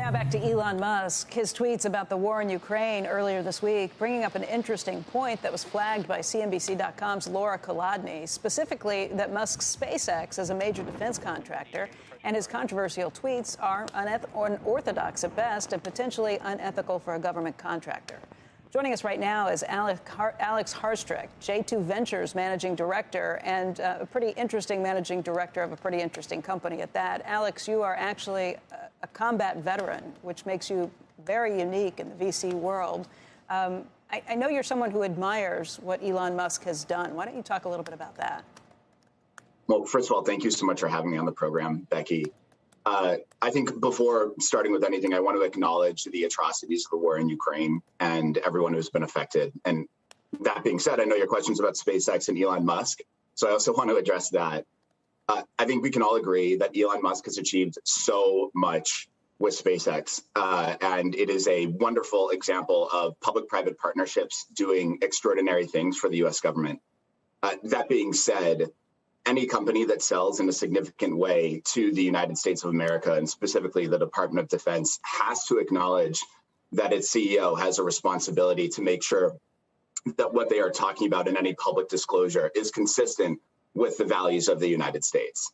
Now back to Elon Musk. His tweets about the war in Ukraine earlier this week, bringing up an interesting point that was flagged by CNBC.com's Laura Kolodny, specifically that Musk's SpaceX is a major defense contractor, and his controversial tweets are unorthodox at best and potentially unethical for a government contractor. Joining us right now is Alex Harstrick, J2 Ventures managing director, and a pretty interesting managing director of a pretty interesting company at that. Alex, you are actually a combat veteran, which makes you very unique in the VC world. I know you're someone who admires what Elon Musk has done. Why don't you talk a little bit about that? Well, first of all, thank you so much for having me on the program, Becky. I think before starting with anything, I want to acknowledge the atrocities of the war in Ukraine and everyone who's been affected. And that being said, I know your question's about SpaceX and Elon Musk, so I also want to address that. I think we can all agree that Elon Musk has achieved so much with SpaceX, and it is a wonderful example of public-private partnerships doing extraordinary things for the U.S. government. That being said, any company that sells in a significant way to the United States of America, and specifically the Department of Defense, has to acknowledge that its CEO has a responsibility to make sure that what they are talking about in any public disclosure is consistent with the values of the United States.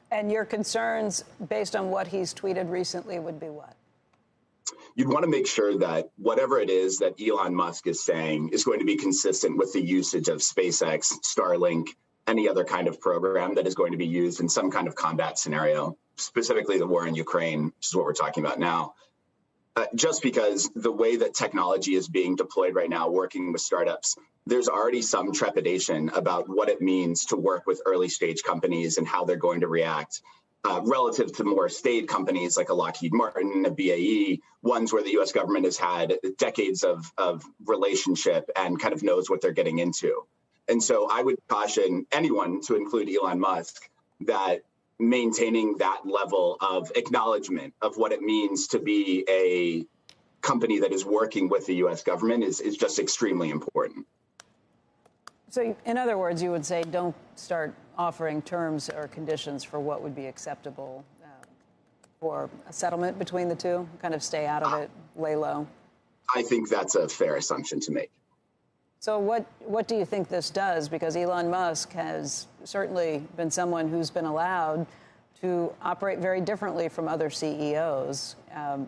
And your concerns, based on what he's tweeted recently, would be what? You'd want to make sure that whatever it is that Elon Musk is saying is going to be consistent with the usage of SpaceX, Starlink, any other kind of program that is going to be used in some kind of combat scenario, specifically the war in Ukraine, which is what we're talking about now. Just because the way that technology is being deployed right now, working with startups, there's already some trepidation about what it means to work with early stage companies and how they're going to react relative to more staid companies like a Lockheed Martin, a BAE, ones where the U.S. government has had decades of relationship and kind of knows what they're getting into. And so I would caution anyone, to include Elon Musk, that maintaining that level of acknowledgement of what it means to be a company that is working with the U.S. government is just extremely important. So in other words, you would say don't start offering terms or conditions for what would be acceptable for a settlement between the two, kind of stay out of it, lay low? I think that's a fair assumption to make. So what do you think this does? Because Elon Musk has certainly been someone who's been allowed to operate very differently from other CEOs.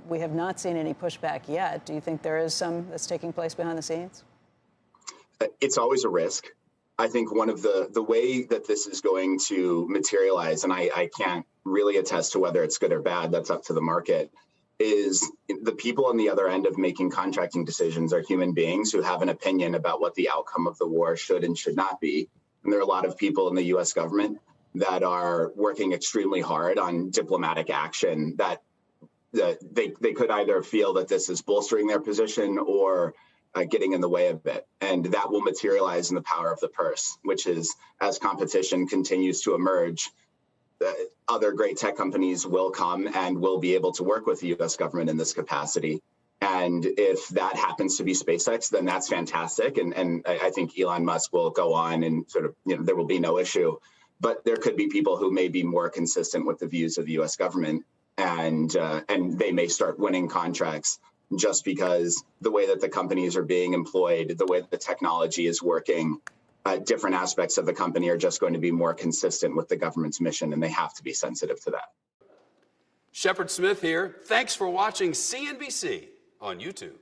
We have not seen any pushback yet. Do you think there is some that's taking place behind the scenes? It's always a risk. I think one of the way that this is going to materialize, and I can't really attest to whether it's good or bad, that's up to the market, is the people on the other end of making contracting decisions are human beings who have an opinion about what the outcome of the war should and should not be. And there are a lot of people in the U.S. government that are working extremely hard on diplomatic action that they could either feel that this is bolstering their position or getting in the way of it. And that will materialize in the power of the purse, which is, as competition continues to emerge, other great tech companies will come and will be able to work with the U.S. government in this capacity. And if that happens to be SpaceX, then that's fantastic. And I think Elon Musk will go on and sort of, there will be no issue. But there could be people who may be more consistent with the views of the U.S. government, and they may start winning contracts just because the way that the companies are being employed, the way that the technology is working, different aspects of the company are just going to be more consistent with the government's mission, and they have to be sensitive to that. Shepard Smith here. Thanks for watching CNBC on YouTube.